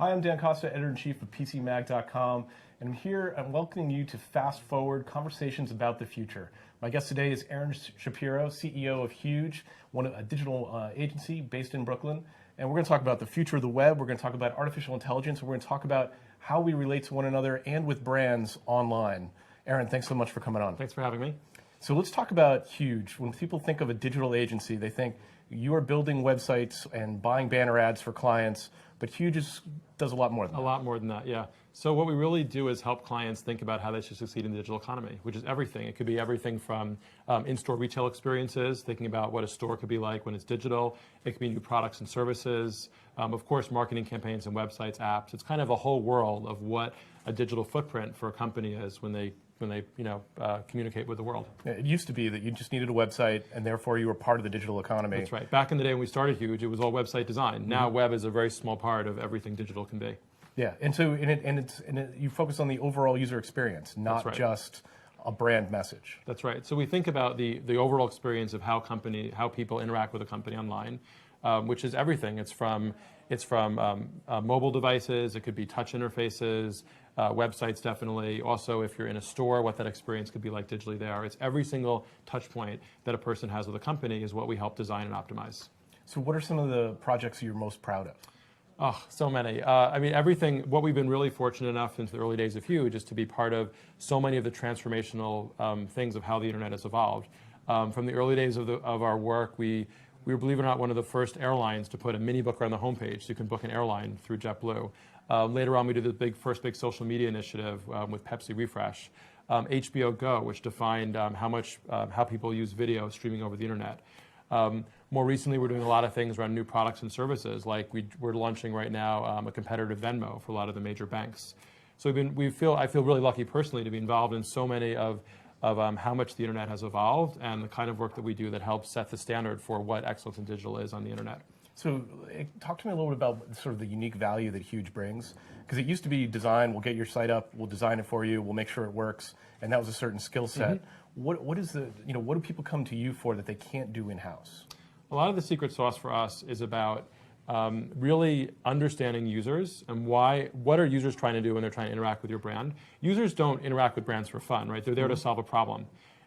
Hi, I'm Dan Costa, Editor-in-Chief of PCMag.com, and I'm welcoming you to Fast Forward Conversations about the Future. My guest today is Aaron Shapiro, CEO of Huge, a digital agency based in Brooklyn. And we're going to talk about the future of the web, we're going to talk about artificial intelligence, and we're going to talk about how we relate to one another and with brands online. Aaron, thanks so much for coming on. Thanks for having me. So let's talk about Huge. When people think of a digital agency, they think you are building websites and buying banner ads for clients, but Huge does a lot more than that. A lot more than that, yeah. So what we really do is help clients think about how they should succeed in the digital economy, which is everything. It could be everything from in-store retail experiences, thinking about what a store could be like when it's digital. It could be new products and services. Of course, marketing campaigns and websites, apps. It's kind of a whole world of what a digital footprint for a company is when they communicate with the world. Yeah, it used to be that you just needed a website and therefore you were part of the digital economy. That's right. Back in the day when we started Huge, it was all website design. Mm-hmm. Now web is a very small part of everything digital can be. Yeah, and so you focus on the overall user experience, not just a brand message. That's right. So we think about the overall experience of how people interact with a company online, which is everything. It's from mobile devices. It could be touch interfaces, websites definitely. Also, if you're in a store, what that experience could be like digitally there. It's every single touch point that a person has with a company is what we help design and optimize. So what are some of the projects you're most proud of? Oh, so many. I mean, everything, what we've been really fortunate enough since the early days of Huge is to be part of so many of the transformational things of how the internet has evolved. From the early days of our work, we were, believe it or not, one of the first airlines to put a mini booker on the homepage so you can book an airline through JetBlue. Later on, we did the first big social media initiative with Pepsi Refresh. HBO Go, which defined how people use video streaming over the internet. More recently, we're doing a lot of things around new products and services, like we're launching right now a competitor to Venmo for a lot of the major banks. So I feel really lucky personally to be involved in so many of how much the internet has evolved and the kind of work that we do that helps set the standard for what excellence in digital is on the internet. So talk to me a little bit about sort of the unique value that Huge brings. Because it used to be design, we'll get your site up, we'll design it for you, we'll make sure it works, and that was a certain skill set. Mm-hmm. What do people come to you for that they can't do in-house? A lot of the secret sauce for us is about really understanding users and what are users trying to do when they're trying to interact with your brand. Users don't interact with brands for fun, right? They're there to solve a problem.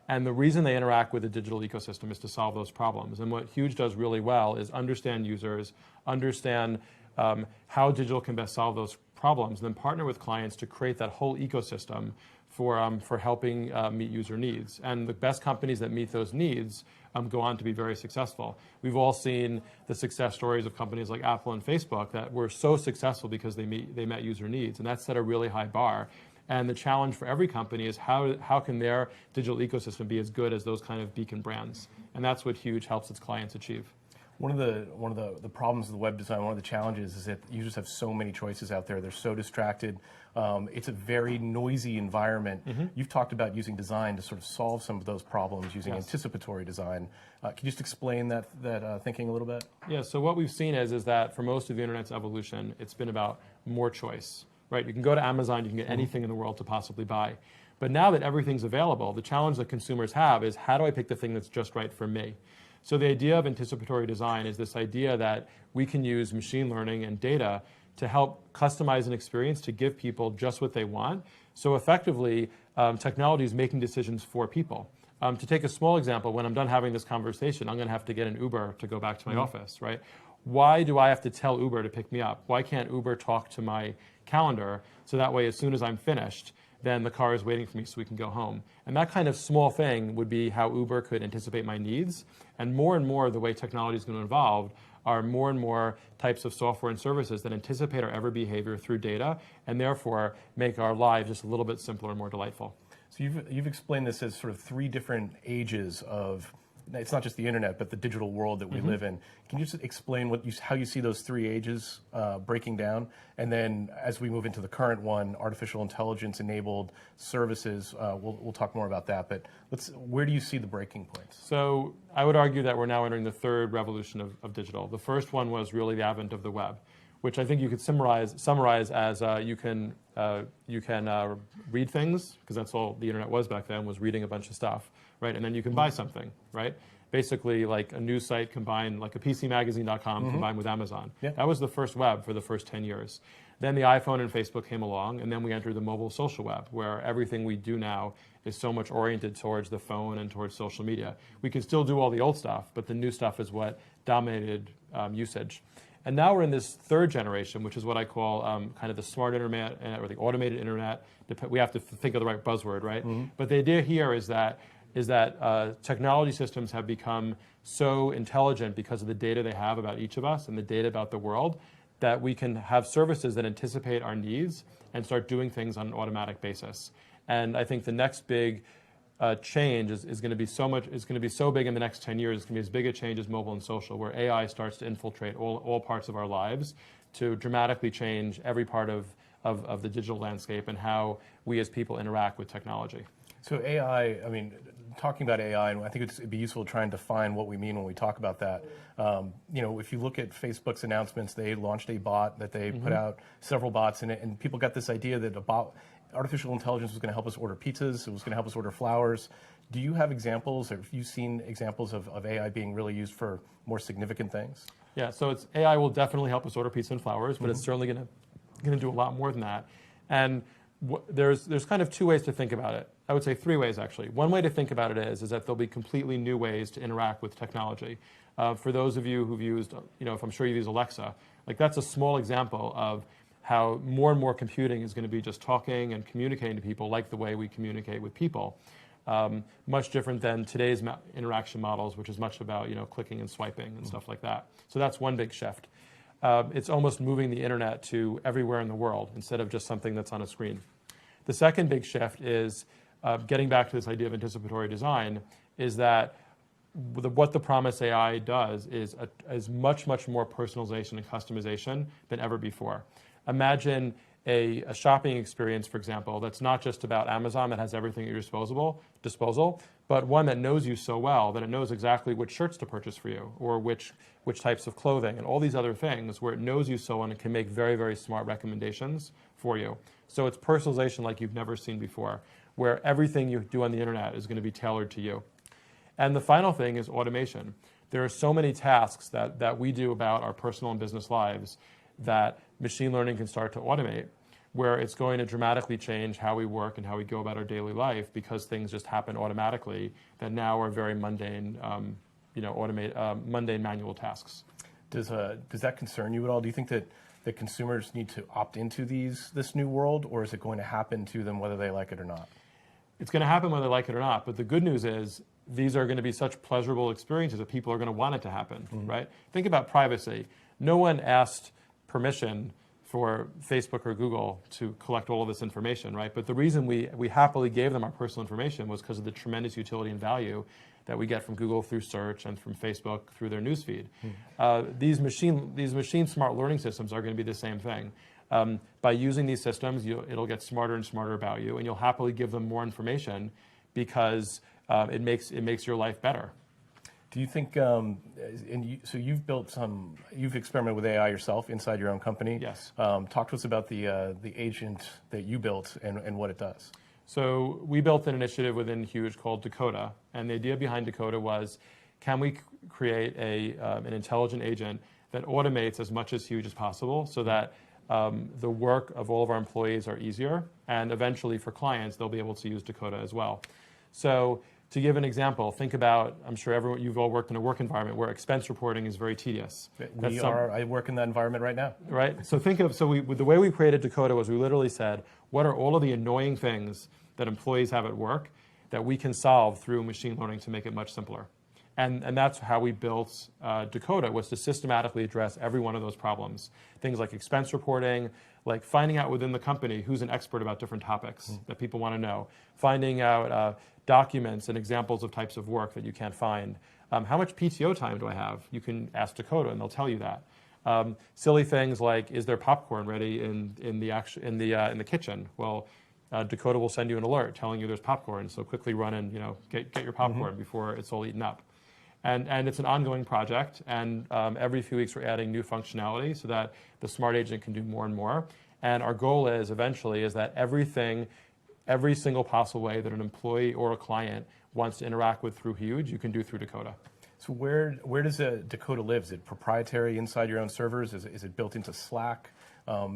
And the reason they interact with the digital ecosystem is to solve those problems. And what Huge does really well is understand users, understand how digital can best solve those problems, and then partner with clients to create that whole ecosystem for helping meet user needs. And the best companies that meet those needs go on to be very successful. We've all seen the success stories of companies like Apple and Facebook that were so successful because they met user needs, and that set a really high bar. And the challenge for every company is how can their digital ecosystem be as good as those kind of beacon brands? And that's what Huge helps its clients achieve. One of the problems of the web design, one of the challenges is that users have so many choices out there. They're so distracted. It's a very noisy environment. Mm-hmm. You've talked about using design to sort of solve some of those problems using anticipatory design. Can you just explain that thinking a little bit? Yeah, so what we've seen is that for most of the internet's evolution, it's been about more choice. Right, you can go to Amazon, you can get anything in the world to possibly buy. But now that everything's available, the challenge that consumers have is how do I pick the thing that's just right for me? So the idea of anticipatory design is this idea that we can use machine learning and data to help customize an experience to give people just what they want. So effectively, technology is making decisions for people. To take a small example, when I'm done having this conversation, I'm going to have to get an Uber to go back to my office, right? Why do I have to tell Uber to pick me up? Why can't Uber talk to my calendar so that way as soon as I'm finished, then the car is waiting for me so we can go home? And that kind of small thing would be how Uber could anticipate my needs. And more the way technology is going to evolve are more and more types of software and services that anticipate our every behavior through data and therefore make our lives just a little bit simpler and more delightful. So you've explained this as sort of three different ages of, it's not just the internet, but the digital world that we live in. Can you just explain how you see those three ages breaking down? And then as we move into the current one, artificial intelligence-enabled services, we'll talk more about that. But where do you see the breaking points? So I would argue that we're now entering the third revolution of digital. The first one was really the advent of the web, which I think you could summarize as you can read things, because that's all the internet was back then, was reading a bunch of stuff, right? And then you can buy something, right? Basically like a news site combined, like a PCMagazine.com combined with Amazon. Yeah. That was the first web for the first 10 years. Then the iPhone and Facebook came along, and then we entered the mobile social web, where everything we do now is so much oriented towards the phone and towards social media. We can still do all the old stuff, but the new stuff is what dominated usage. And now we're in this third generation, which is what I call kind of the smart internet or the automated internet. We have to think of the right buzzword, right? But the idea here is that technology systems have become so intelligent because of the data they have about each of us and the data about the world, that we can have services that anticipate our needs and start doing things on an automatic basis. And I think the next big change is going to be so much. It's going to be so big in the next 10 years. It's going to be as big a change as mobile and social, where AI starts to infiltrate all parts of our lives to dramatically change every part of the digital landscape and how we as people interact with technology. So AI, I mean, talking about AI, and I think it'd be useful to try and define what we mean when we talk about that. If you look at Facebook's announcements, they launched a bot that they put out, several bots in it, and people got this idea that artificial intelligence was going to help us order pizzas, it was going to help us order flowers. Do you have examples, or have you seen examples of AI being really used for more significant things? Yeah, so AI will definitely help us order pizza and flowers, but it's certainly going to do a lot more than that. And there's kind of two ways to think about it. I would say three ways, actually. One way to think about it is that there'll be completely new ways to interact with technology. For those of you who've used, if I'm sure you've used Alexa, like that's a small example of how more and more computing is going to be just talking and communicating to people like the way we communicate with people. Much different than today's interaction models, which is much about clicking and swiping and stuff like that. So that's one big shift. It's almost moving the internet to everywhere in the world instead of just something that's on a screen. The second big shift is getting back to this idea of anticipatory design, is that what the promise AI does is much, much more personalization and customization than ever before. Imagine a shopping experience, for example, that's not just about Amazon that has everything at your disposal, but one that knows you so well that it knows exactly which shirts to purchase for you, or which types of clothing, and all these other things, where it knows you so well and it can make very, very smart recommendations for you. So it's personalization like you've never seen before, where everything you do on the internet is going to be tailored to you. And the final thing is automation. There are so many tasks that we do about our personal and business lives that machine learning can start to automate, where it's going to dramatically change how we work and how we go about our daily life, because things just happen automatically that now are very mundane, mundane manual tasks. Does that concern you at all? Do you think that consumers need to opt into this new world, or is it going to happen to them whether they like it or not? It's going to happen whether they like it or not, but the good news is these are going to be such pleasurable experiences that people are going to want it to happen, right? Think about privacy. No one asked permission for Facebook or Google to collect all of this information, right? But the reason we happily gave them our personal information was because of the tremendous utility and value that we get from Google through search and from Facebook through their newsfeed. These machine smart learning systems are going to be the same thing. By using these systems, it'll get smarter and smarter about you, and you'll happily give them more information because it makes your life better. Do you think, so you've experimented with AI yourself inside your own company. Yes. Talk to us about the agent that you built and what it does. So we built an initiative within Huge called Dakota, and the idea behind Dakota was, can we create an intelligent agent that automates as much as Huge as possible, so that the work of all of our employees are easier, and eventually for clients, they'll be able to use Dakota as well. So to give an example, think about, I'm sure you've all worked in a work environment where expense reporting is very tedious. I work in that environment right now. Right, so the way we created Dakota was we literally said, what are all of the annoying things that employees have at work that we can solve through machine learning to make it much simpler? And that's how we built Dakota, was to systematically address every one of those problems. Things like expense reporting, like finding out within the company who's an expert about different topics that people want to know, finding out documents and examples of types of work that you can't find. How much PTO time do I have? You can ask Dakota, and they'll tell you that. Silly things like, is there popcorn ready in the kitchen? Well, Dakota will send you an alert telling you there's popcorn, so quickly run and get your popcorn before it's all eaten up. And it's an ongoing project, and every few weeks we're adding new functionality so that the smart agent can do more and more. And our goal is eventually that everything every single possible way that an employee or a client wants to interact with through Huge, you can do through Dakota. So where does Dakota live? Is it proprietary inside your own servers? Is it built into Slack? How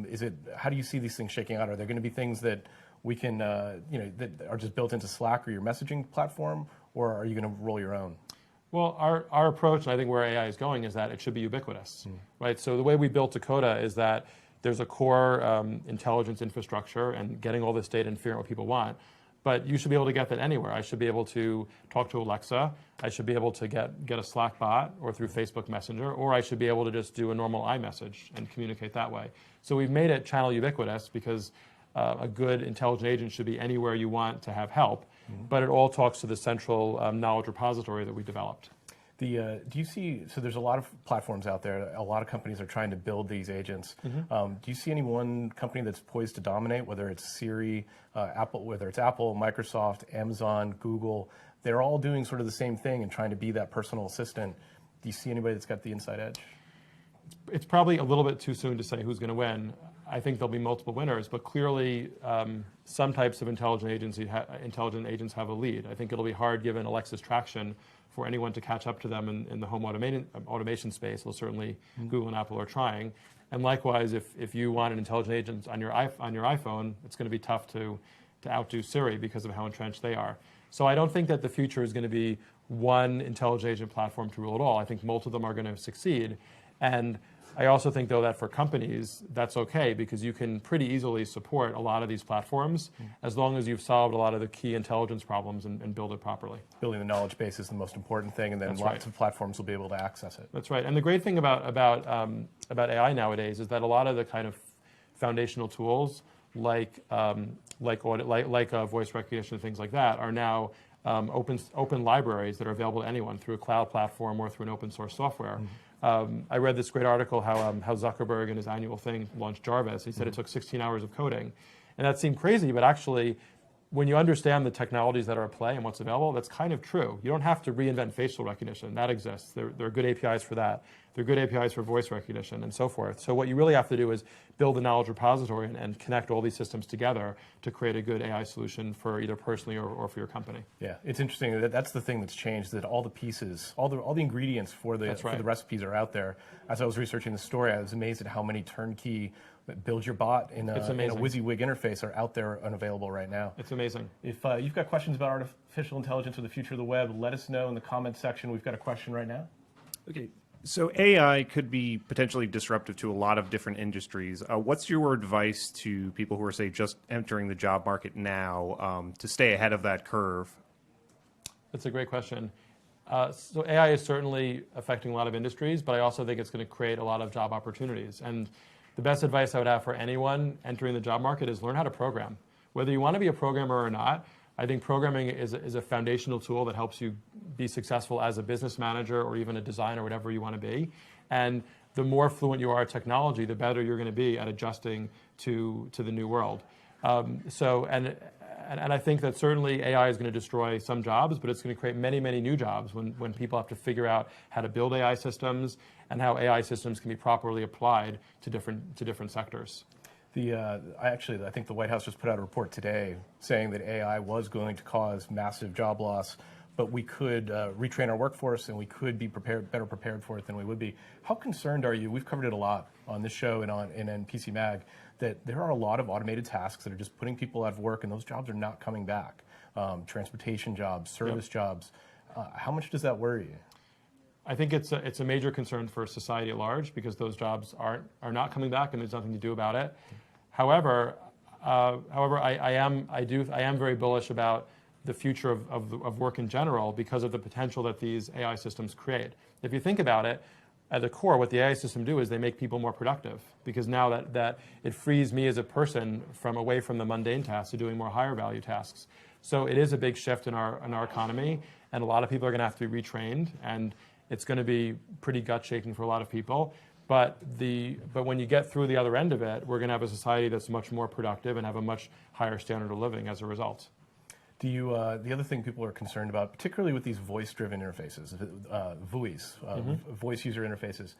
do you see these things shaking out? Are there going to be things that we can, that are just built into Slack or your messaging platform, or are you going to roll your own? Well, our approach, and I think where AI is going, is that it should be ubiquitous, right? So the way we built Dakota is that there's a core intelligence infrastructure and getting all this data and figuring out what people want. But you should be able to get that anywhere. I should be able to talk to Alexa. I should be able to get a Slack bot or through Facebook Messenger, or I should be able to just do a normal iMessage and communicate that way. So we've made it channel ubiquitous because a good intelligent agent should be anywhere you want to have help, but it all talks to the central knowledge repository that we developed. Do you see, so there's a lot of platforms out there, a lot of companies are trying to build these agents. Do you see any one company that's poised to dominate, whether it's Siri, Apple, Microsoft, Amazon, Google? They're all doing sort of the same thing and trying to be that personal assistant. Do you see anybody that's got the inside edge? It's probably a little bit too soon to say who's going to win. I think there'll be multiple winners, but clearly some types of intelligent agents have a lead. I think it'll be hard, given Alexa's traction, for anyone to catch up to them in the home automation space. Well, certainly Google and Apple are trying. And likewise, if you want an intelligent agent on your iPhone, it's going to be tough to outdo Siri because of how entrenched they are. So I don't think that the future is going to be one intelligent agent platform to rule it all. I think most of them are going to succeed. And I also think, though, that for companies, that's okay, because you can pretty easily support a lot of these platforms as long as you've solved a lot of the key intelligence problems and build it properly. Building the knowledge base is the most important thing, and then lots of platforms will be able to access it. That's right. And the great thing about AI nowadays is that a lot of the kind of foundational tools, like voice recognition and things like that, are now open libraries that are available to anyone through a cloud platform or through an open source software. I read this great article how Zuckerberg in his annual thing launched Jarvis. He said it took 16 hours of coding. And that seemed crazy, but actually, when you understand the technologies that are at play and what's available, that's kind of true. You don't have to reinvent facial recognition. That exists. There are good APIs for that. There are good APIs for voice recognition and so forth. So what you really have to do is build a knowledge repository and connect all these systems together to create a good AI solution for either personally or for your company. Yeah, it's interesting. That's the thing that's changed, that all the pieces, all the ingredients for the recipes are out there. As I was researching the story, I was amazed at how many turnkey build your bot in a WYSIWYG interface are out there and available right now. It's amazing. If you've got questions about artificial intelligence or the future of the web, let us know in the comments section. We've got a question right now. Okay. So AI could be potentially disruptive to a lot of different industries. What's your advice to people who are, say, just entering the job market now to stay ahead of that curve? That's a great question. So AI is certainly affecting a lot of industries, but I also think it's going to create a lot of job opportunities. And the best advice I would have for anyone entering the job market is learn how to program. Whether you want to be a programmer or not, I think programming is a foundational tool that helps you be successful as a business manager or even a designer, whatever you want to be. And the more fluent you are at technology, the better you're going to be at adjusting to the new world. And I think that certainly AI is going to destroy some jobs, but it's going to create many, many new jobs when people have to figure out how to build AI systems and how AI systems can be properly applied to different sectors. I think the White House just put out a report today saying that AI was going to cause massive job loss, but we could retrain our workforce and we could be better prepared for it than we would be. How concerned are you? We've covered it a lot on this show and in PCMag, that there are a lot of automated tasks that are just putting people out of work, and those jobs are not coming back. Transportation jobs, service jobs. How much does that worry you? I think it's a major concern for society at large, because those jobs are not coming back and there's nothing to do about it. However, I am very bullish about the future of work in general because of the potential that these AI systems create. If you think about it, at the core, what the AI system do is they make people more productive, because now that it frees me as a person away from the mundane tasks to doing more higher value tasks. So it is a big shift in our economy, and a lot of people are going to have to be retrained, and it's going to be pretty gut-shaking for a lot of people. But when you get through the other end of it, we're going to have a society that's much more productive and have a much higher standard of living as a result. The other thing people are concerned about, particularly with these voice-driven interfaces, VUIs, voice user interfaces,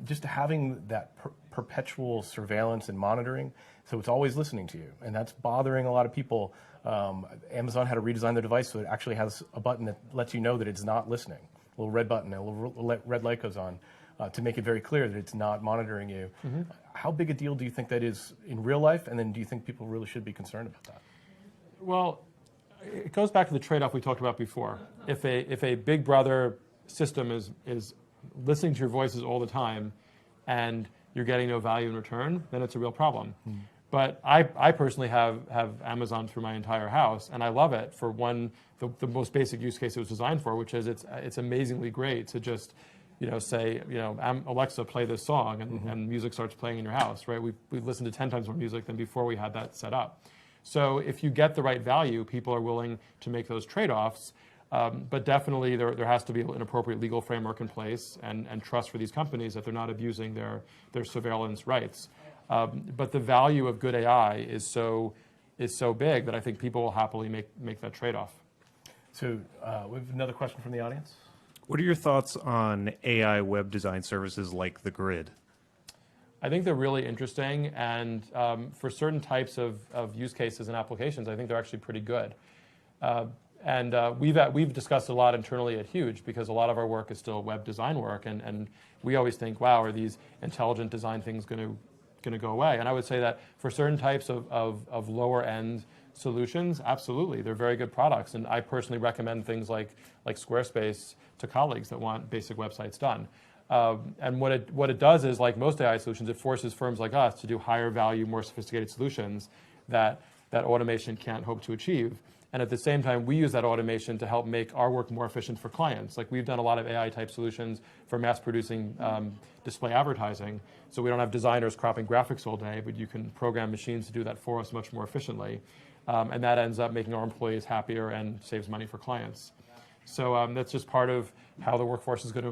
just having that perpetual surveillance and monitoring, so it's always listening to you, and that's bothering a lot of people. Amazon had to redesign their device so it actually has a button that lets you know that it's not listening. A little red button, a little red light goes on to make it very clear that it's not monitoring you. How big a deal do you think that is in real life? And then do you think people really should be concerned about that? Well, it goes back to the trade-off we talked about before. If a big brother system is listening to your voices all the time and you're getting no value in return, then it's a real problem. But I personally have Amazon through my entire house, and I love it for the most basic use case it was designed for, which is it's amazingly great to just say, Alexa, play this song, and music starts playing in your house, right? We've listened to 10 times more music than before we had that set up. So if you get the right value, people are willing to make those trade-offs. But definitely there has to be an appropriate legal framework in place and trust for these companies that they're not abusing their surveillance rights. But the value of good AI is so big that I think people will happily make that trade-off. So we have another question from the audience. What are your thoughts on AI web design services like the Grid? I think they're really interesting, and for certain types of use cases and applications, I think they're actually pretty good. We've discussed a lot internally at Huge because a lot of our work is still web design work, and we always think, wow, are these intelligent design things going to go away? And I would say that for certain types of lower end solutions, absolutely, they're very good products. And I personally recommend things like Squarespace to colleagues that want basic websites done. And what it does is, like most AI solutions, it forces firms like us to do higher value, more sophisticated solutions that automation can't hope to achieve. And at the same time, we use that automation to help make our work more efficient for clients. Like we've done a lot of AI type solutions for mass producing display advertising. So we don't have designers cropping graphics all day, but you can program machines to do that for us much more efficiently. And that ends up making our employees happier and saves money for clients. So that's just part of how the workforce is going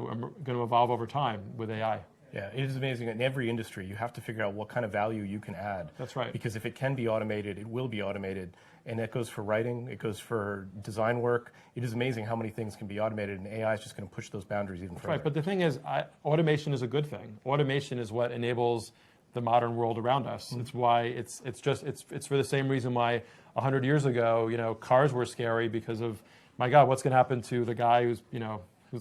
to evolve over time with AI. Yeah, it is amazing. In every industry, you have to figure out what kind of value you can add. That's right. Because if it can be automated, it will be automated. And that goes for writing, it goes for design work. It is amazing how many things can be automated, and AI is just going to push those boundaries even further. Right, but the thing is, automation is a good thing. Automation is what enables the modern world around us. It's why it's for the same reason why 100 years ago, cars were scary because of, my God, what's going to happen to the guy who's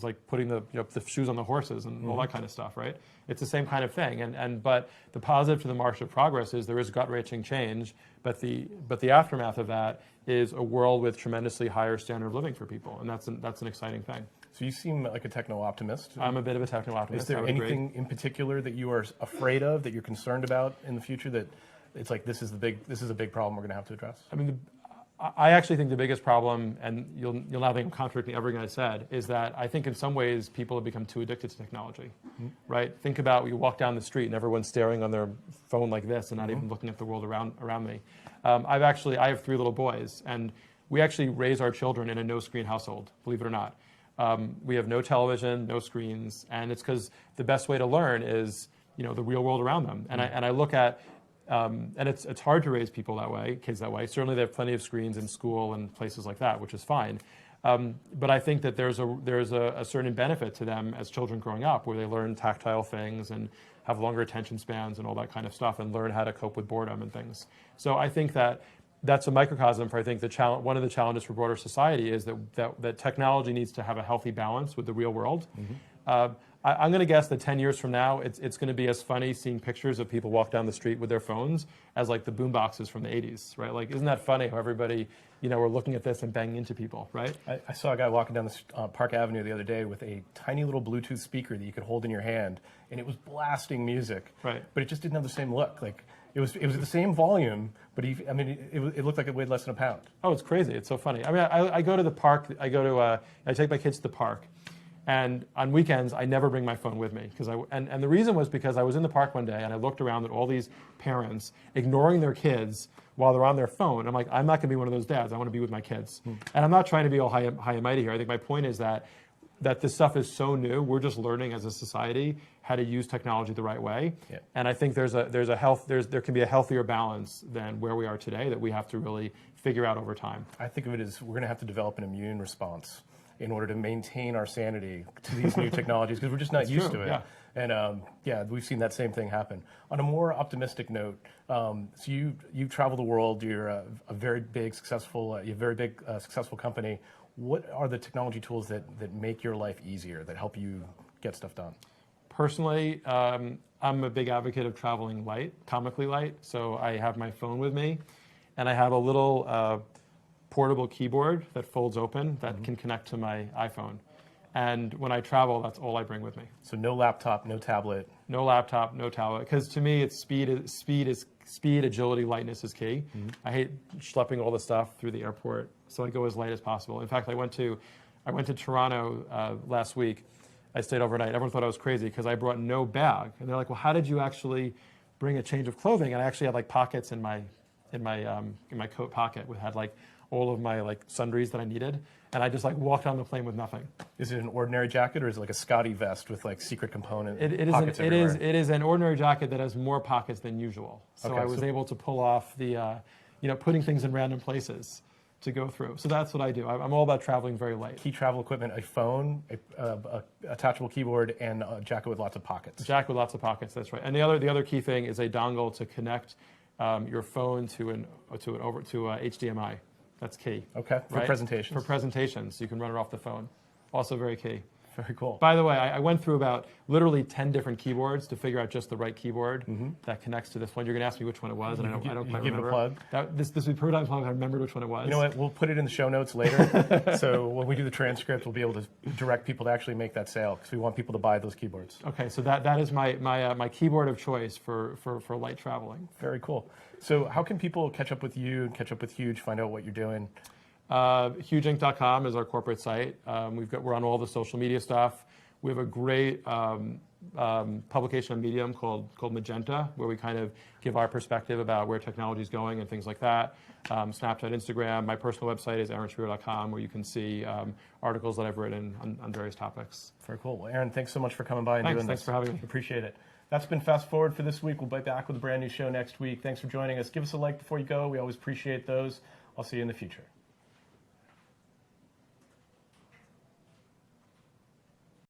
like putting the shoes on the horses and all that kind of stuff, right? It's the same kind of thing. But the positive to the march of progress is there is gut-wrenching change, but the aftermath of that is a world with tremendously higher standard of living for people, and that's an exciting thing. So you seem like a techno-optimist. I'm a bit of a techno-optimist. Is there anything in particular that you are afraid of, that you're concerned about in the future, that it's like this is a big problem we're going to have to address? I mean, I actually think the biggest problem, and you'll now think I'm contradicting everything I said, is that I think in some ways people have become too addicted to technology, right? Think about you walk down the street and everyone's staring on their phone like this and not even looking at the world around me. I have 3 little boys, and we actually raise our children in a no-screen household, believe it or not. We have no television, no screens, and it's because the best way to learn is the real world around them. And I look at and it's hard to raise kids that way. Certainly, they have plenty of screens in school and places like that, which is fine. But I think that there's a certain benefit to them as children growing up, where they learn tactile things and have longer attention spans and all that kind of stuff, and learn how to cope with boredom and things. So I think that's a microcosm for, I think, one of the challenges for broader society is that technology needs to have a healthy balance with the real world. I'm going to guess that 10 years from now, it's going to be as funny seeing pictures of people walk down the street with their phones as like the boom boxes from the 80s, right? Like, isn't that funny how everybody, we're looking at this and banging into people, right? I saw a guy walking down Park Avenue the other day with a tiny little Bluetooth speaker that you could hold in your hand, and it was blasting music. Right. But it just didn't have the same look. Like, it was the same volume, but it looked like it weighed less than a pound. Oh, it's crazy. It's so funny. I mean, I go to the park. I take my kids to the park. And on weekends, I never bring my phone with me and the reason was because I was in the park one day and I looked around at all these parents ignoring their kids while they're on their phone. I'm like, I'm not going to be one of those dads. I want to be with my kids. And I'm not trying to be all high and mighty here. I think my point is that this stuff is so new. We're just learning as a society how to use technology the right way. Yeah. And I think there can be a healthier balance than where we are today that we have to really figure out over time. I think of it as we're going to have to develop an immune response. in order to maintain our sanity to these new technologies because we're just not used to it. Yeah. And yeah, we've seen that same thing happen. On a more optimistic note, so you travel the world. You're a very big, successful, successful company. What are the technology tools that make your life easier, that help you get stuff done? Personally, I'm a big advocate of traveling light, comically light. So I have my phone with me, and I have a little portable keyboard that folds open that can connect to my iPhone. And when I travel, that's all I bring with me. So no laptop, no tablet. No laptop, no tablet. Because to me, it's speed, agility, lightness is key. I hate schlepping all the stuff through the airport, so I go as light as possible. In fact, I went to Toronto last week. I stayed overnight. Everyone thought I was crazy because I brought no bag, and they're like, "Well, how did you actually bring a change of clothing?" And I actually had like pockets in my coat pocket, which had like all of my like sundries that I needed, and I just like walked on the plane with nothing. Is it an ordinary jacket or is it like a Scotty vest with like secret component pockets it everywhere? It is an ordinary jacket that has more pockets than usual. So Okay, I was able to pull off the, putting things in random places to go through. So that's what I do. I'm all about traveling very light. Key travel equipment, a phone, a attachable keyboard, and a jacket with lots of pockets. Jacket with lots of pockets. That's right. And the other key thing is a dongle to connect your phone to HDMI. That's key. Okay, for right? presentations. For presentations, you can run it off the phone. Also very key. Very cool. By the way, I went through about literally 10 different keyboards to figure out just the right keyboard that connects to this one. You're going to ask me which one it was, and I don't quite give remember. It a plug. This would be per time I remembered which one it was. You know what? We'll put it in the show notes later. So when we do the transcript, we'll be able to direct people to actually make that sale because we want people to buy those keyboards. Okay, so that is my keyboard of choice for light traveling. Very cool. So how can people catch up with you, catch up with Huge, find out what you're doing? HugeInc.com is our corporate site. We're on all the social media stuff. We have a great publication on Medium called Magenta, where we kind of give our perspective about where technology is going and things like that. Snapchat, Instagram. My personal website is aaronshapiro.com, where you can see articles that I've written on various topics. Very cool. Well, Aaron, thanks so much for coming by and doing this. Thanks for having me. Appreciate it. That's been Fast Forward for this week. We'll be back with a brand new show next week. Thanks for joining us. Give us a like before you go. We always appreciate those. I'll see you in the future.